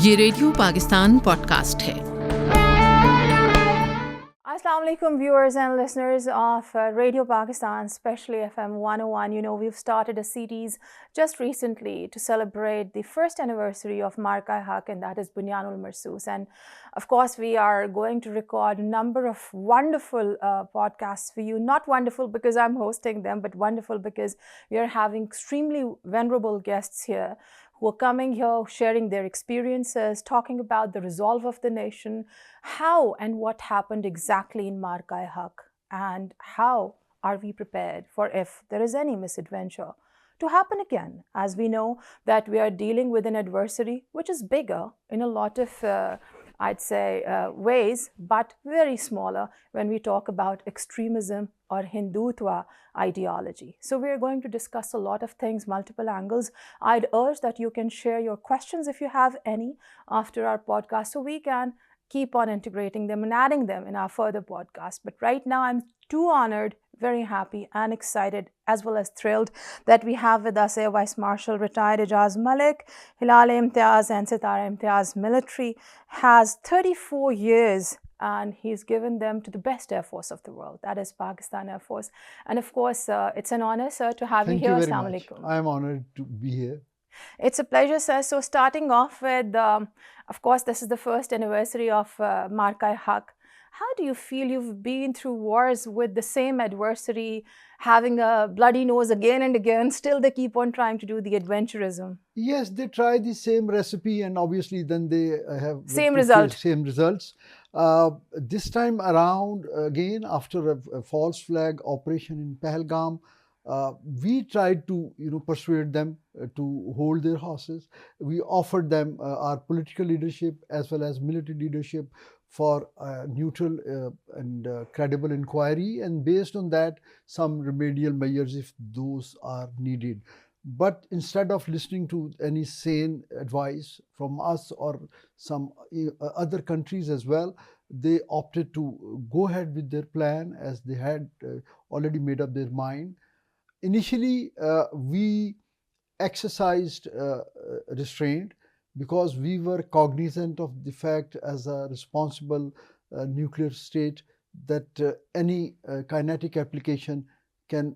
ये radio Pakistan podcast है। Assalamu alaikum viewers and listeners of Radio Pakistan, especially FM 101. You know, we've started a series just recently to celebrate the first anniversary of Maraka-e-Haq, and that is Bunyanul Marsus. And of course, we are going to record a number of wonderful podcasts for you. Not wonderful because I'm hosting them, but wonderful because we are having extremely venerable guests here who are coming here, sharing their experiences, talking about the resolve of the nation, how and what happened exactly in Maraka-e-Haq, and how are we prepared for if there is any misadventure to happen again, as we know that we are dealing with an adversary which is bigger in a lot of ways, but very smaller when we talk about extremism or Hindutva ideology. So we're going to discuss a lot of things, multiple angles. I'd urge that you can share your questions if you have any after our podcast so we can keep on integrating them and adding them in our further podcast. But right now, I'm too honored, very happy and excited, as well as thrilled that we have with us Air Vice Marshal, retired Ijaz Malik, Hilal-e-Imtiaz and Sattar-e-Imtiaz military, has 34 years and he's given them to the best Air Force of the world, that is Pakistan Air Force. And of course, it's an honor, sir, to have you here. Thank you very much. I am honored to be here. It's a pleasure, sir. So starting off with, of course, this is the first anniversary of Maraka-e-Haq. How do you feel? You've been through wars with the same adversary, having a bloody nose again and again. Still, they keep on trying to do the adventurism. Yes, they try the same recipe, and obviously, then they have same results. This time around, again, after a false flag operation in Pahalgam, we tried to, persuade them to hold their horses. We offered them our political leadership as well as military leadership for neutral and credible inquiry, and based on that, some remedial measures if those are needed. But instead of listening to any sane advice from us or some other countries as well, they opted to go ahead with their plan as they had already made up their mind. Initially, we exercised restraint because we were cognizant of the fact as a responsible nuclear state that any kinetic application can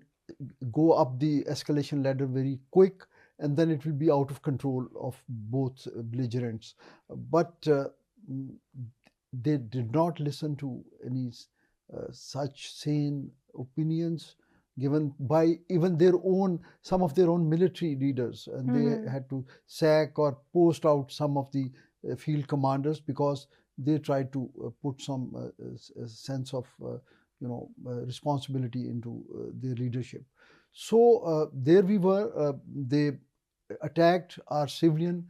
go up the escalation ladder very quick, and then it will be out of control of both belligerents. But they did not listen to any such sane opinions given by even some of their own military leaders, and they had to sack or post out some of the field commanders because they tried to put some sense of responsibility into their leadership. So there we were. They attacked our civilian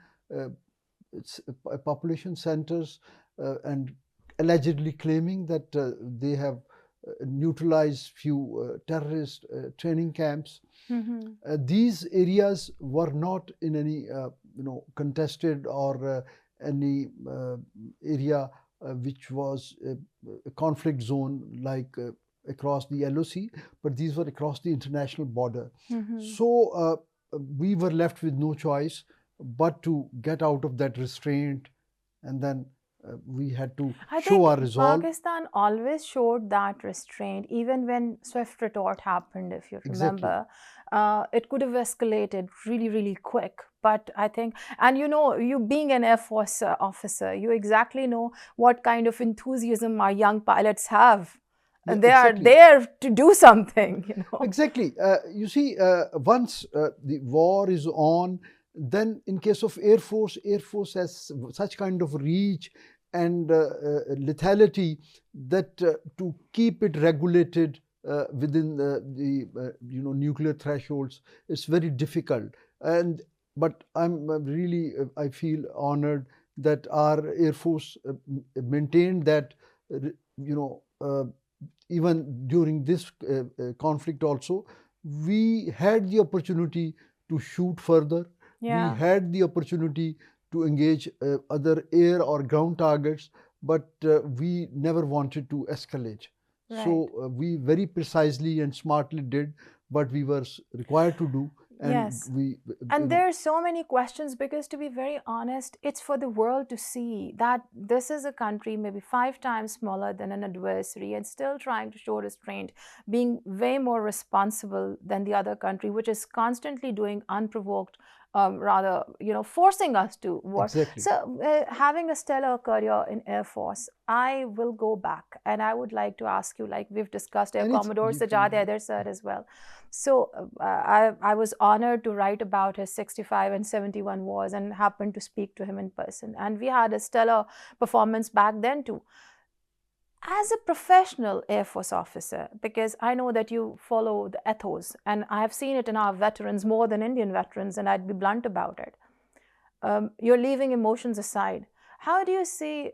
population centers and allegedly claiming that they have neutralized few terrorist training camps. These areas were not in any contested or any area which was a conflict zone like across the LOC, but these were across the international border. So we were left with no choice but to get out of that restraint, and then we had to show our resolve. Pakistan always showed that restraint, even when swift retort happened, if you remember. Exactly. It could have escalated really, really quick. But I think, and you being an Air Force officer, you exactly know what kind of enthusiasm our young pilots have. And they are there to do something, Exactly. You see, once the war is on, then in case of Air Force has such kind of reach and lethality that to keep it regulated within the nuclear thresholds is very difficult. But I feel honored that our Air Force maintained that even during this conflict also, we had the opportunity to shoot further. Yeah. We had the opportunity to engage other air or ground targets, but we never wanted to escalate. Right. So we very precisely and smartly did what we were required to do, And yes. And there are so many questions because, to be very honest, it's for the world to see that this is a country maybe 5 times smaller than an adversary and still trying to show restraint, being way more responsible than the other country, which is constantly doing unprovoked, rather, forcing us to war. Exactly. So, having a stellar career in Air Force, I will go back and I would like to ask you, like we've discussed, Air Commodore Sadia sir as well. So I was honored to write about his 65 and 71 wars and happened to speak to him in person. And we had a stellar performance back then too. As a professional Air Force officer, because I know that you follow the ethos, and I have seen it in our veterans more than Indian veterans, and I'd be blunt about it. You're leaving emotions aside. How do you see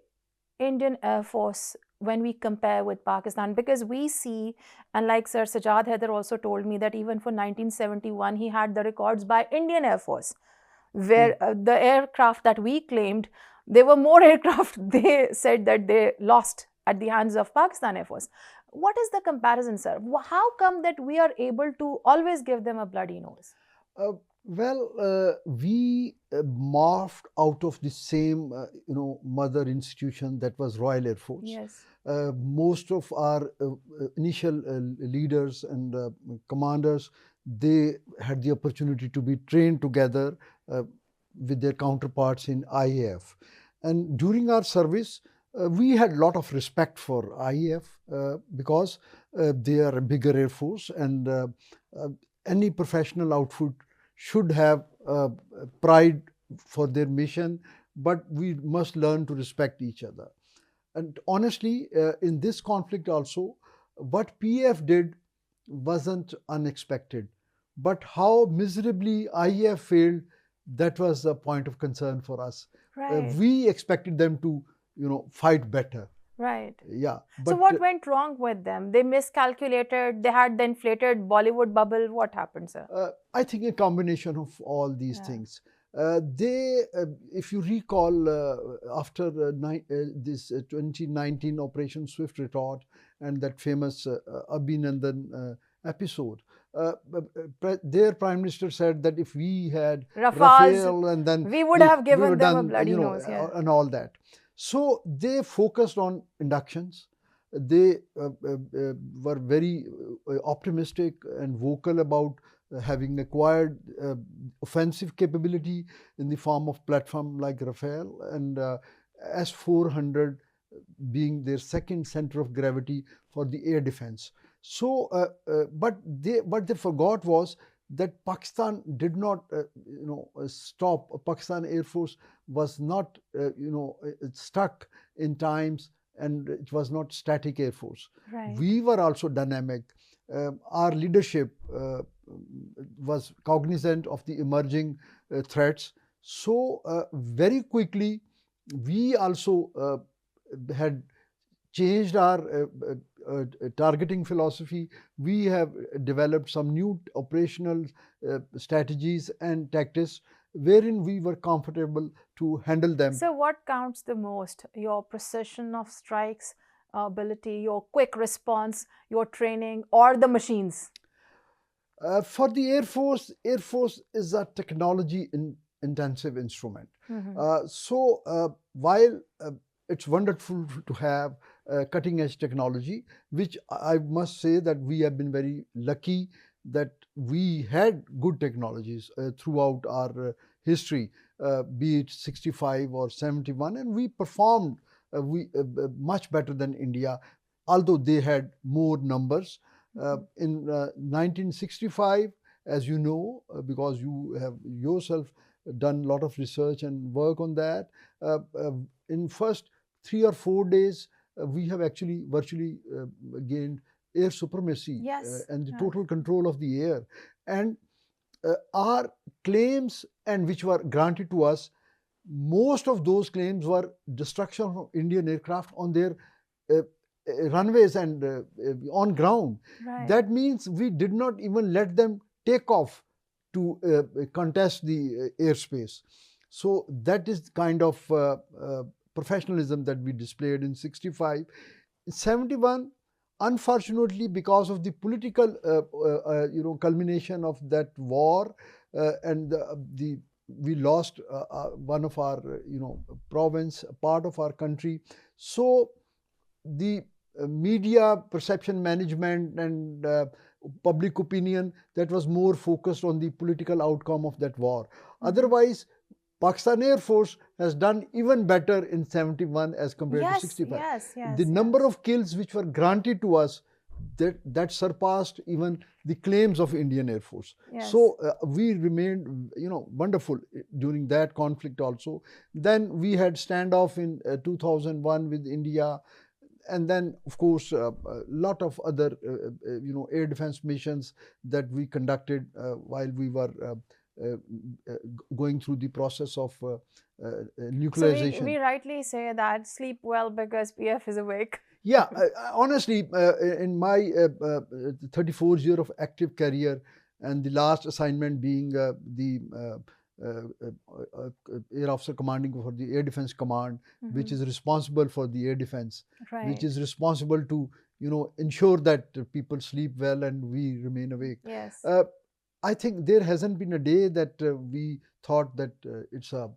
Indian Air Force when we compare with Pakistan? Because we see, and like Sir Sajjad Haider also told me that even for 1971, he had the records by Indian Air Force, where the aircraft that we claimed, there were more aircraft they said that they lost at the hands of Pakistan Air Force. What is the comparison, sir? How come that we are able to always give them a bloody nose? We morphed out of the same, mother institution that was Royal Air Force. Yes. Most of our initial leaders and commanders, they had the opportunity to be trained together with their counterparts in IAF. And during our service, we had a lot of respect for IAF because they are a bigger Air Force, and any professional outfit should have pride for their mission, but we must learn to respect each other. And honestly, in this conflict also, what PF did wasn't unexpected, but how miserably IAF failed, that was a point of concern for us. Right. We expected them to, fight better. Right. Yeah. So what went wrong with them? They miscalculated, they had the inflated Bollywood bubble. What happened, sir? I think a combination of all these things. If you recall, after this 2019 Operation Swift Retort and that famous Abhinandan episode, their Prime Minister said that if we had Rafale, and then we would have given them a bloody nose, and all that. So they focused on inductions. They were very optimistic and vocal about having acquired offensive capability in the form of platform like Rafale, and S-400 being their second center of gravity for the air defense. So, but what they forgot was that Pakistan did not, stop. Pakistan Air Force was not, stuck in times, and it was not static Air Force. Right. We were also dynamic. Our leadership was cognizant of the emerging threats. So very quickly, we also had changed our targeting philosophy. We have developed some new operational strategies and tactics wherein we were comfortable to handle them. So what counts the most? Your precision of strikes, ability, your quick response, your training, or the machines? For the Air Force is a technology intensive instrument. So while it's wonderful to have cutting edge technology, which I must say that we have been very lucky that we had good technologies throughout our history, be it 65 or 71, and we performed much better than India, although they had more numbers. In 1965, as you know, because you have yourself done a lot of research and work on that, in first 3 or 4 days, we have actually virtually gained air supremacy and the total control of the air. And our claims, and which were granted to us, most of those claims were destruction of Indian aircraft on their runways and on ground. Right. That means we did not even let them take off to contest the airspace. So that is kind of professionalism that we displayed in 65. In 71, unfortunately, because of the political, culmination of that war, and we lost one of our, province, part of our country. So the media perception management and public opinion, that was more focused on the political outcome of that war. Otherwise, Pakistan Air Force has done even better in 71 as compared to 65. The number of kills which were granted to us, that surpassed even the claims of Indian Air Force. So we remained, wonderful during that conflict also. Then we had standoff in 2001 with India. And then, of course, a lot of other, air defense missions that we conducted while we were going through the process of nuclearization. So we rightly say that sleep well because PF is awake. Yeah, honestly, in my 34 year of active career, and the last assignment being the Air Officer Commanding for the Air Defense Command, which is responsible for the air defense, which is responsible to, ensure that people sleep well and we remain awake. I think there hasn't been a day that we thought that it's a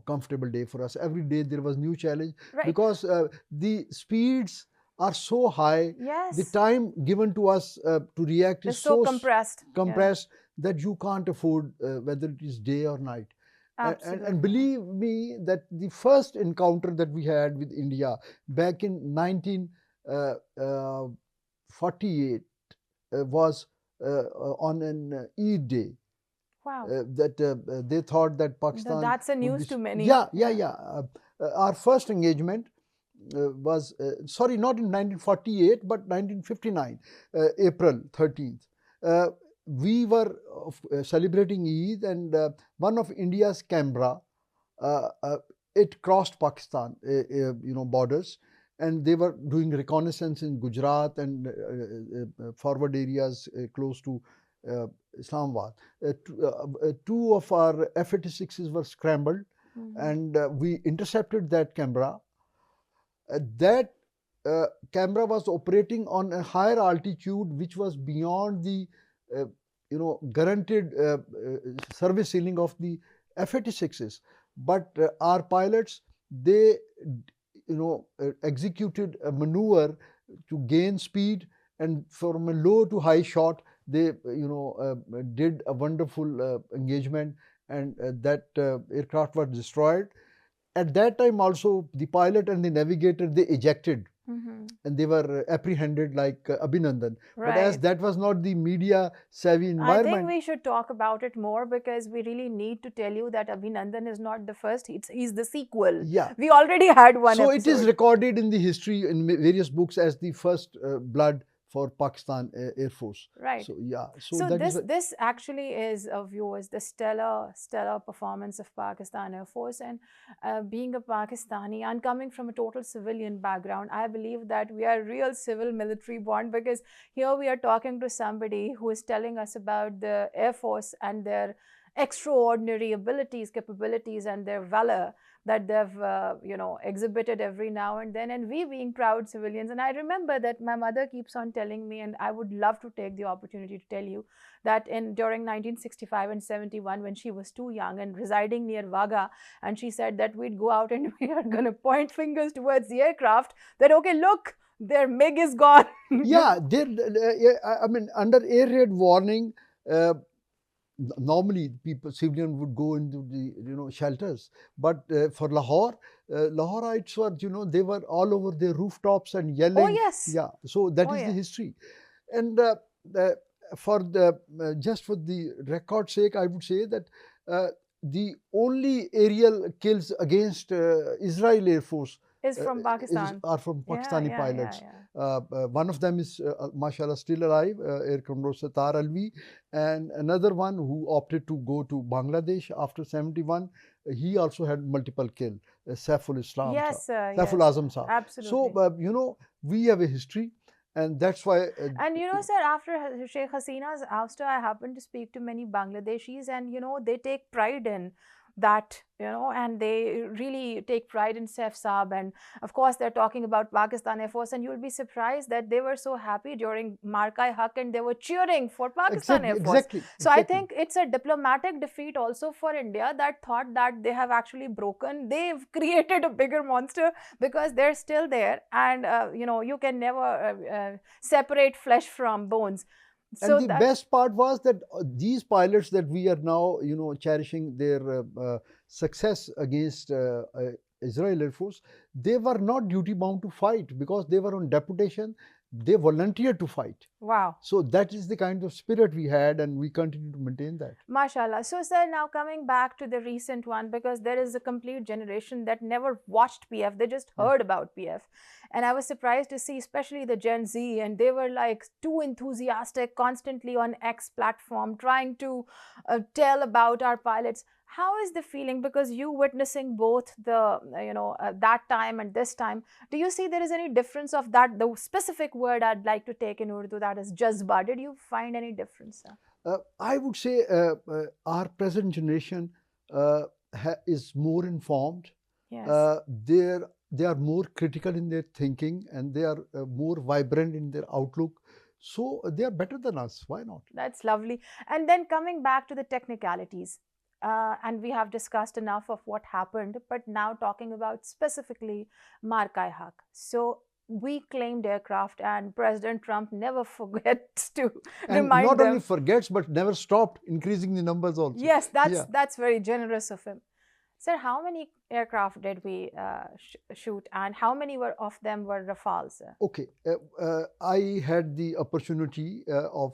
comfortable day for us. Every day there was new challenge, because the speeds are so high. The time given to us to react is so compressed that you can't afford whether it is day or night. And believe me that the first encounter that we had with India back in 1948 was on an Eid day. That they thought that Pakistan. That's a news to many. Our first engagement was, sorry, not in 1948, but 1959, April 13th. We were celebrating Eid, and one of India's camera, it crossed Pakistan, borders, and they were doing reconnaissance in Gujarat and forward areas close to Islamabad. Two of our F-86s were scrambled, and we intercepted that camera. That camera was operating on a higher altitude, which was beyond the guaranteed service ceiling of the F-86s. But our pilots, they executed a maneuver to gain speed, and from a low to high shot, they did a wonderful engagement, and that aircraft was destroyed. At that time also, the pilot and the navigator, they ejected, and they were apprehended like Abhinandan. But as that was not the media savvy environment. I think we should talk about it more, because we really need to tell you that Abhinandan is not the first, he's the sequel. We already had one So episode. It is recorded in the history in various books as the first blood for Pakistan Air Force. So this actually is, viewers, the stellar performance of Pakistan Air Force. And being a Pakistani and coming from a total civilian background, I believe that we are real civil military bond, because here we are talking to somebody who is telling us about the Air Force and their extraordinary abilities, capabilities, and their valor that they've exhibited every now and then, and we being proud civilians. And I remember that my mother keeps on telling me, and I would love to take the opportunity to tell you, that during 1965 and 71, when she was too young and residing near Vaga, and she said that we'd go out and we are going to point fingers towards the aircraft, that okay, look, their MiG is gone. Under air raid warning, normally civilian would go into the shelters, but for Lahorites were, they were all over their rooftops and yelling. So that is the history. And for just for the record's sake, I would say that the only aerial kills against Israel Air Force is from Pakistan. Are from Pakistani pilots. One of them is, mashallah, still alive, Air Commodore Sattar Alvi, and another one who opted to go to Bangladesh after 71. He also had multiple kills. Saiful Islam. Saiful Azam Saab. Absolutely. So, we have a history. And that's why. And sir, after Sheikh Hasina's ouster, I happened to speak to many Bangladeshis, and they take pride in that, and they really take pride in Saab. And of course, they're talking about Pakistan Air Force, and you'll be surprised that they were so happy during Maraka-e-Haq and they were cheering for Pakistan Air Force. So I think it's a diplomatic defeat also for India that thought that they have actually broken. They've created a bigger monster because they're still there. And, you can never separate flesh from bones. So and the best part was that these pilots that we are now, cherishing their success against Israel Air Force, they were not duty bound to fight because they were on deputation. They volunteered to fight. Wow. So that is the kind of spirit we had, and we continue to maintain that. MashaAllah. So, sir, now coming back to the recent one, because there is a complete generation that never watched PF, they just heard about PF. And I was surprised to see, especially the Gen Z, and they were like too enthusiastic, constantly on X platform, trying to tell about our pilots. How is the feeling? Because you witnessing both the, that time and this time, do you see there is any difference of that? The specific word I'd like to take in Urdu, that is jazba. Did you find any difference, sir? I would say our present generation is more informed. Yes. They are more critical in their thinking, and they are more vibrant in their outlook. So they are better than us. Why not? That's lovely. And then coming back to the technicalities. And we have discussed enough of what happened, but now talking about specifically Maraka-e-Haq. So we claimed aircraft, and President Trump never forgets to remind them. And not only forgets, but never stopped increasing the numbers also. Yes, that's very generous of him. Sir, how many aircraft did we shoot, and how many of them were Rafales? Okay, I had the opportunity of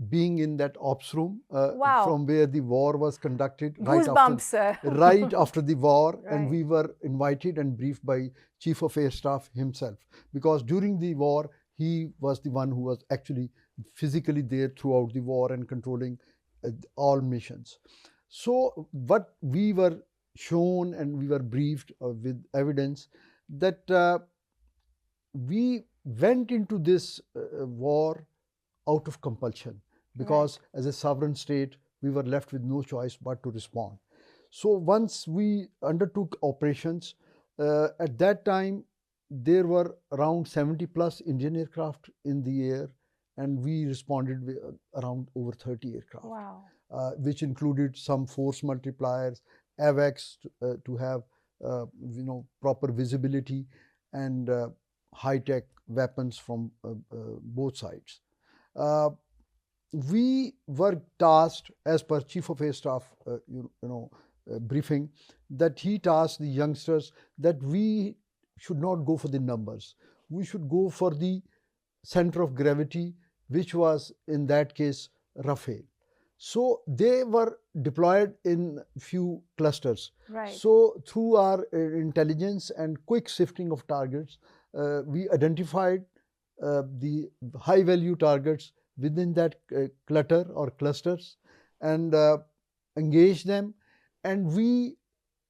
being in that ops room from where the war was conducted right after the war. Right. And we were invited and briefed by Chief of Air Staff himself, because during the war he was the one who was actually physically there throughout the war and controlling all missions. So what we were shown and we were briefed with evidence that we went into this war out of compulsion, because as a sovereign state, we were left with no choice but to respond. So once we undertook operations, at that time, there were around 70 plus Indian aircraft in the air, and we responded with around over 30 aircraft, which included some force multipliers, AVACs to have proper visibility, and high-tech weapons from both sides. We were tasked, as per Chief of Air Staff briefing, that he tasked the youngsters that we should not go for the numbers. We should go for the center of gravity, which was in that case Rafale. So they were deployed in few clusters. Right. So through our intelligence and quick sifting of targets, we identified the high value targets within that clutter or clusters, and engaged them. And we,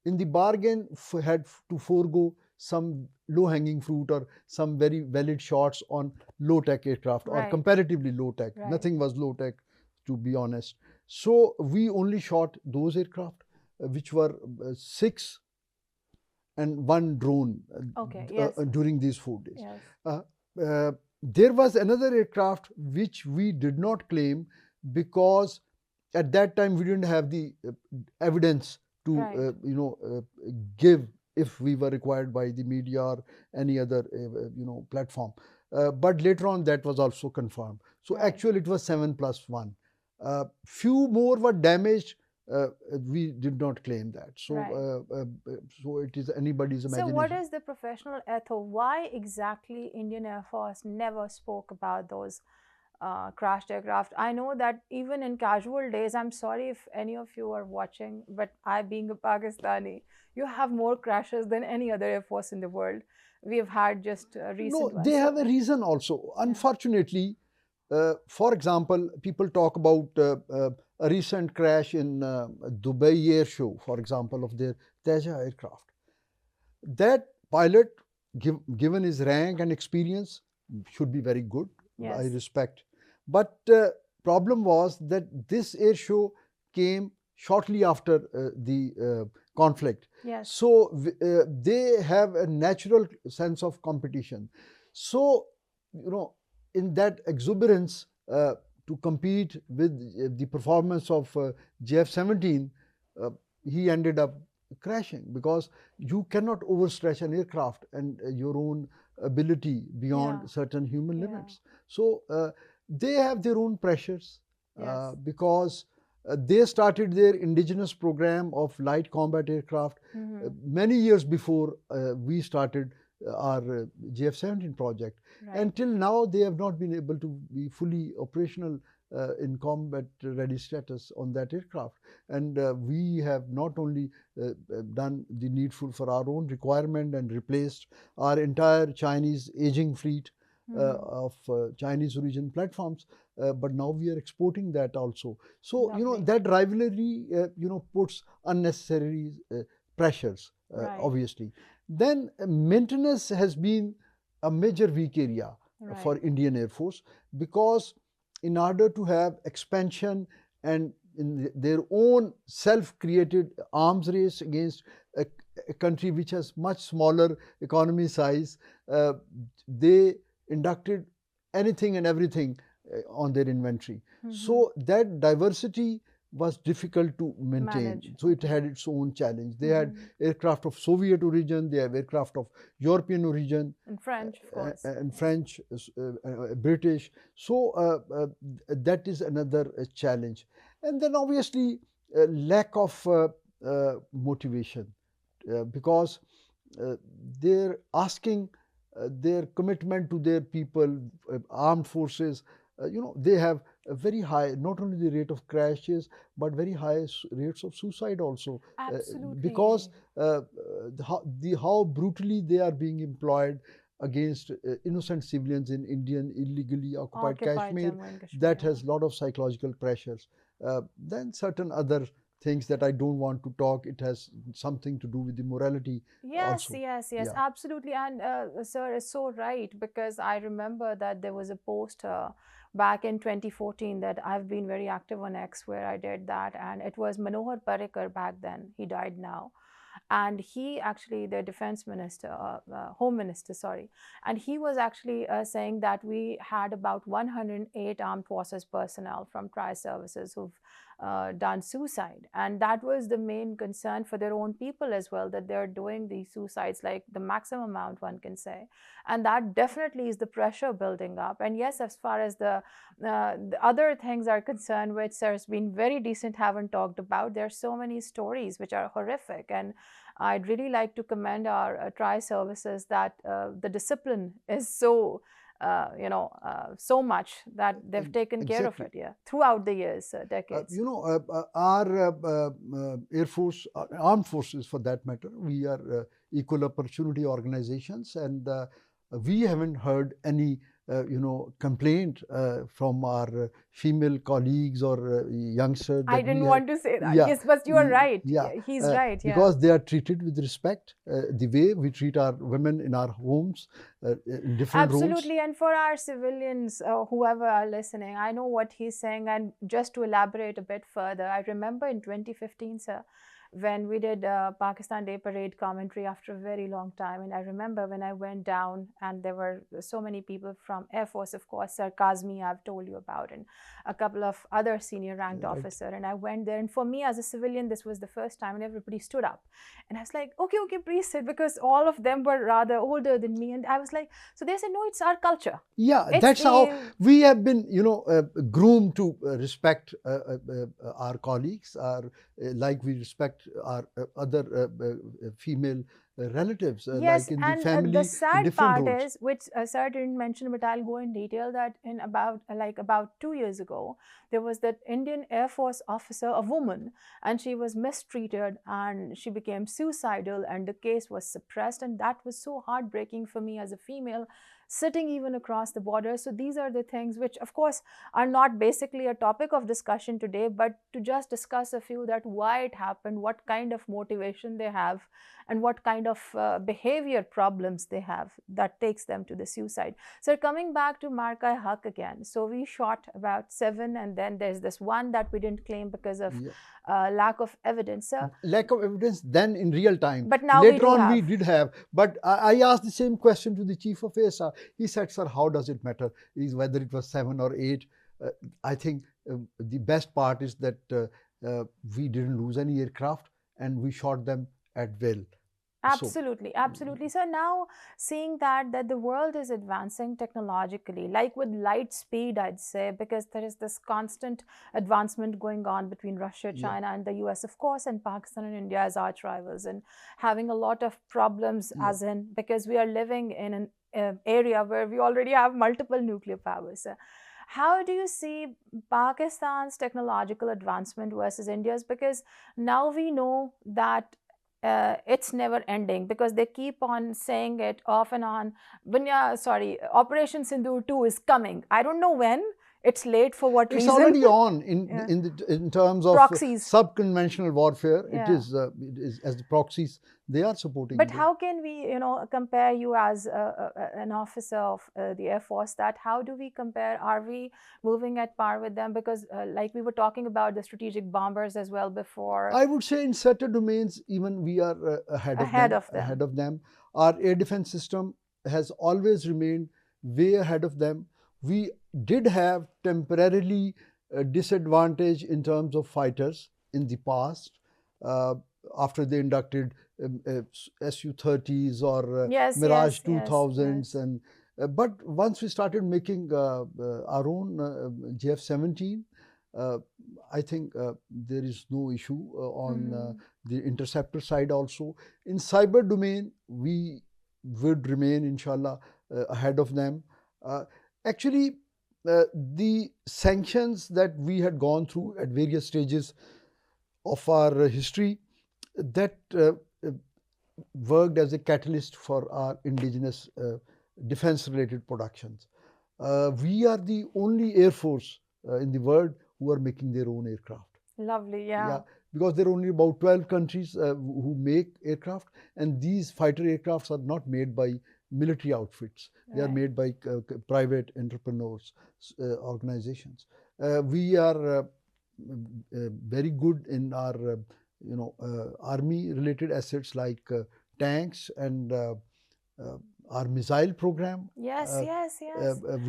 in the bargain, had to forego some low-hanging fruit or some very valid shots on low-tech aircraft, or comparatively low-tech. Nothing was low-tech, to be honest. So we only shot those aircraft, which were 6 and 1 drone during these 4 days. Yes. There was another aircraft which we did not claim, because at that time we didn't have the evidence to give if we were required by the media or any other platform. But later on that was also confirmed. So actually it was 7 plus 1. Few more were damaged. We did not claim that. So, so it is anybody's imagination. So what is the professional ethos? Why exactly Indian Air Force never spoke about those crashed aircraft? I know that even in casual days, I'm sorry if any of you are watching, but I, being a Pakistani, you have more crashes than any other Air Force in the world. We have had just recent ones. They have a reason also. Unfortunately, for example, people talk about a recent crash in Dubai Air Show, for example, of their Teja aircraft. That pilot, given his rank and experience, should be very good. I respect. But problem was that this air show came shortly after the conflict. Yes. So they have a natural sense of competition. So, in that exuberance to compete with the performance of JF-17, he ended up crashing, because you cannot overstretch an aircraft and your own ability beyond certain human limits. So they have their own pressures, because they started their indigenous program of light combat aircraft many years before we started our JF-17 project. Until now, they have not been able to be fully operational in combat ready status on that aircraft. And we have not only done the needful for our own requirement and replaced our entire Chinese aging fleet of Chinese origin platforms, but now we are exporting that also. So, that rivalry, puts unnecessary pressures, obviously. Then maintenance has been a major weak area for Indian Air Force, because in order to have expansion and in their own self-created arms race against a country which has much smaller economy size, they inducted anything and everything on their inventory. So that diversity was difficult to maintain. So it had its own challenge. They had aircraft of Soviet origin, they have aircraft of European origin. And French, of course. And French, British. So that is another challenge. And then obviously lack of motivation, because they're asking their commitment to their people, armed forces, they have a very high, not only the rate of crashes, but very high rates of suicide also. Absolutely. Because how brutally they are being employed against innocent civilians in Indian illegally occupied Kashmir, that has a lot of psychological pressures. Then certain other things that I don't want to talk, it has something to do with the morality also. Yes, absolutely. And sir is so right, because I remember that there was a post back in 2014 that I've been very active on X where I did that, and it was Manohar Parrikar back then. He died now. And he actually, the defense minister, home minister, sorry, and he was actually saying that we had about 108 armed forces personnel from tri-services who've done suicide. And that was the main concern for their own people as well, that they're doing these suicides, like the maximum amount one can say. And that definitely is the pressure building up. And yes, as far as the other things are concerned, which there's been very decent, haven't talked about, there are so many stories which are horrific. And I'd really like to commend our tri-services that the discipline is so so much that they've taken care of it, throughout the years, decades. Our Air Force, armed forces for that matter, we are equal opportunity organizations, and we haven't heard any complaint from our female colleagues or youngsters. I didn't want to say that. Yes, but you are right. He's right. Because they are treated with respect, the way we treat our women in our homes, in different roles. Absolutely. And for our civilians, whoever are listening, I know what he's saying. And just to elaborate a bit further, I remember in 2015, sir, when we did Pakistan Day Parade commentary after a very long time. And I remember when I went down and there were so many people from Air Force, of course, Sir Kazmi, I've told you about, and a couple of other senior ranked officers. And I went there, and for me as a civilian, this was the first time, and everybody stood up. And I was like, okay, please sit, because all of them were rather older than me. And I was like, so they said, no, it's our culture. Yeah, that's how we have been, groomed to respect our colleagues, like we respect our other female relatives, yes, like in and the family. The sad part roles. is, which sir didn't mention, but I'll go in detail, that in about 2 years ago, there was that Indian Air Force officer, a woman, and she was mistreated and she became suicidal, and the case was suppressed. And that was so heartbreaking for me as a female, sitting even across the border. So these are the things which, of course, are not basically a topic of discussion today, but to just discuss a few, that why it happened, what kind of motivation they have, and what kind kind of behavior problems they have that takes them to the suicide. So coming back to Maraka-e-Haq again, so we shot about 7, and then there's this one that we didn't claim because of lack of evidence. Lack of evidence then in real time. But now later on we did have. But I asked the same question to the chief of ASA. He said, sir, how does it matter? Is whether it was 7 or 8? I think the best part is that we didn't lose any aircraft and we shot them at will. Absolutely, absolutely. So now seeing that the world is advancing technologically, like with light speed, I'd say, because there is this constant advancement going on between Russia, China, and the US, of course, and Pakistan and India as arch rivals, and having a lot of problems as in, because we are living in an area where we already have multiple nuclear powers. How do you see Pakistan's technological advancement versus India's? Because now we know that it's never ending, because they keep on saying it off and on. Operation Sindoor 2 is coming. I don't know when. It's late for what reason? It's already on in terms of proxies. Sub-conventional warfare. It is as the proxies they are supporting. But how can we, compare you as an officer of the Air Force? That how do we compare? Are we moving at par with them? Because like we were talking about the strategic bombers as well before. I would say in certain domains even we are ahead of them. Our air defense system has always remained way ahead of them. We did have temporarily a disadvantage in terms of fighters in the past after they inducted Su-30s or Mirage 2000s. And but once we started making our own JF-17, I think there is no issue on the interceptor side also. In cyber domain, we would remain, inshallah, ahead of them. Actually, the sanctions that we had gone through at various stages of our history, that worked as a catalyst for our indigenous defense-related productions. We are the only Air Force in the world who are making their own aircraft. Lovely, yeah. Because there are only about 12 countries who make aircraft, and these fighter aircrafts are not made by military outfits. They are made by private entrepreneurs, organizations. We are very good in our, army-related assets like tanks and our missile program. Yes.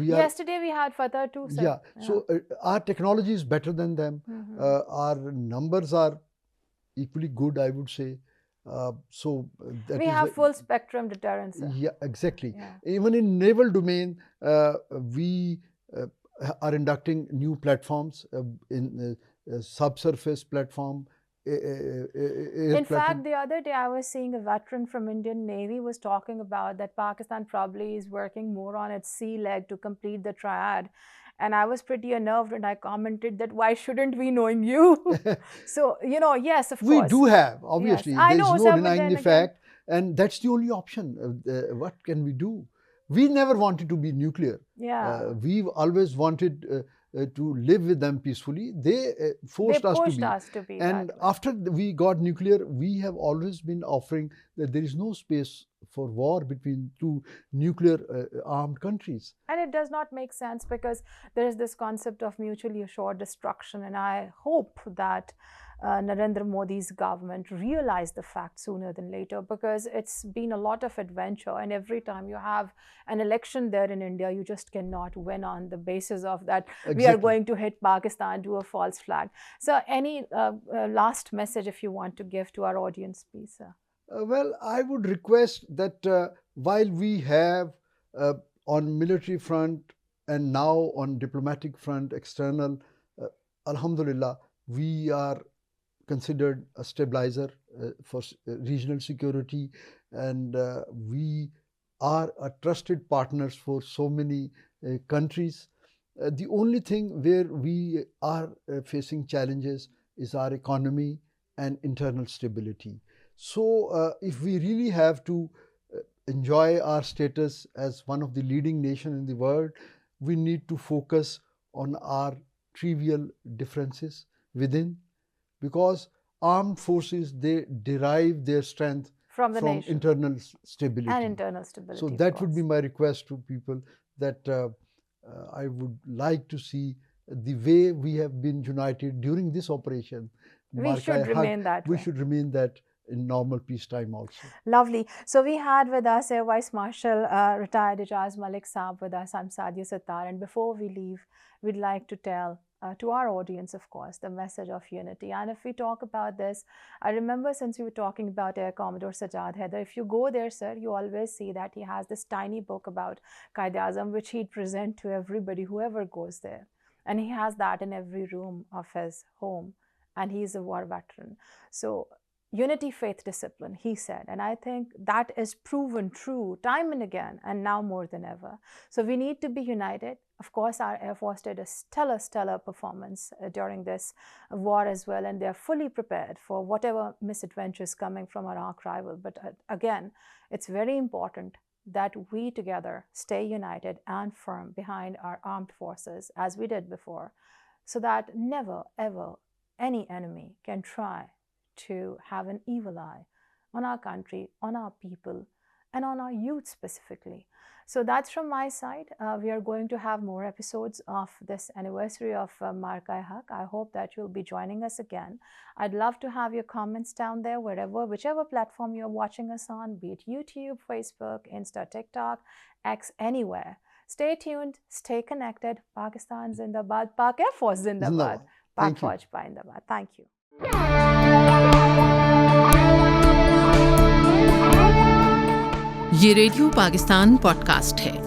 Yesterday we had Fatah too. Sir. So our technology is better than them. Our numbers are equally good, I would say. So we have full spectrum deterrence. Yeah, exactly. Even in naval domain, we are inducting new platforms in subsurface platform. In fact, the other day I was seeing a veteran from Indian Navy was talking about that Pakistan probably is working more on its sea leg to complete the triad. And I was pretty unnerved and I commented that why shouldn't we knowing you? So, yes, of course. We do have, obviously. Yes. There's no denying the fact. And that's the only option. What can we do? We never wanted to be nuclear. We've always wanted to live with them peacefully. They forced us to be. And after we got nuclear, we have always been offering that there is no space for war between two nuclear armed countries. And it does not make sense because there is this concept of mutually assured destruction. And I hope that Narendra Modi's government realize the fact sooner than later, because it's been a lot of adventure, and every time you have an election there in India, you just cannot win on the basis of that. We are going to hit Pakistan, do a false flag. So any last message if you want to give to our audience, please, sir? Well, I would request that while we have on military front and now on diplomatic front, external, alhamdulillah, we are considered a stabilizer for regional security, and we are a trusted partners for so many countries. The only thing where we are facing challenges is our economy and internal stability. So if we really have to enjoy our status as one of the leading nations in the world, we need to focus on our trivial differences within, because armed forces, they derive their strength from the nation internal stability. and internal stability. So that would be my request to people, that I would like to see the way we have been united during this operation. We should remain that way. We should remain that in normal peacetime also. Lovely. So we had with us Air Vice Marshal, retired Ijaz Malik Saab with us. I'm Sadia Sattar. And before we leave, we'd like to tell to our audience, of course, the message of unity. And if we talk about this, I remember since we were talking about Air Commodore Sajjad Haider, if you go there, sir, you always see that he has this tiny book about Quaid-e-Azam, which he'd present to everybody, whoever goes there. And he has that in every room of his home. And he's a war veteran. So unity, faith, discipline, he said. And I think that is proven true time and again, and now more than ever. So we need to be united. Of course, our Air Force did a stellar performance during this war as well, and they're fully prepared for whatever misadventures coming from our arch rival. But again, it's very important that we together stay united and firm behind our armed forces, as we did before, so that never, ever any enemy can try to have an evil eye on our country, on our people, and on our youth specifically. So that's from my side. We are going to have more episodes of this anniversary of Maraka-e-Haq. I hope that you'll be joining us again. I'd love to have your comments down there, whichever platform you're watching us on, be it YouTube, Facebook, Insta, TikTok, X, anywhere. Stay tuned, stay connected. Pakistan Zindabad, Pak Air Force Zindabad, Pak Fauj Zindabad. Thank you. ये radio Pakistan podcast है।